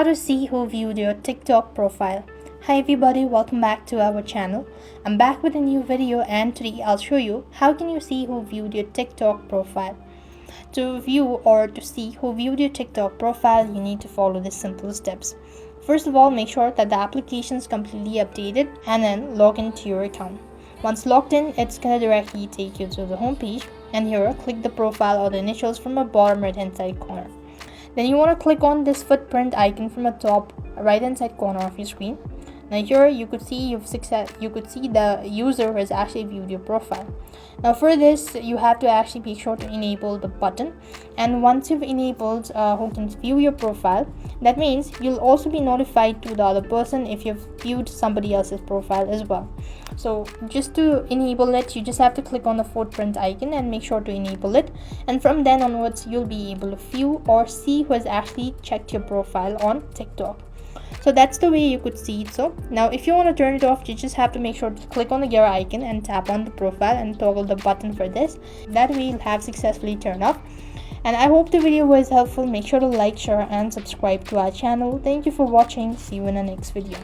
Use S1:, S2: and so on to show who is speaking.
S1: How to see who viewed your TikTok profile. Hi everybody, welcome back to our channel. I'm back with a new video and today I'll show you how can you see who viewed your TikTok profile. To view or to see who viewed your TikTok profile, you need to follow the simple steps. First of all, make sure that the application is completely updated and then log into your account. Once logged in, it's going to directly take you to the home page, and here click the profile or the initials from the bottom right hand side corner. Then you want to click on this footprint icon from the top right hand side corner of your screen. Now here you could see the user has actually viewed your profile. Now for this, you have to actually be sure to enable the button, and once you've enabled who can view your profile, that means you'll also be notified to the other person if you've viewed somebody else's profile as well. So just to enable it, you just have to click on the footprint icon and make sure to enable it, and from then onwards you'll be able to view or see who has actually checked your profile on TikTok. So that's the way you could see it. So now if you want to turn it off, you just have to make sure to click on the gear icon and tap on the profile and toggle the button for this. That way you'll have successfully turned off. And I hope the video was helpful. Make sure to like, share and subscribe to our channel. Thank you for watching. See you in the next video.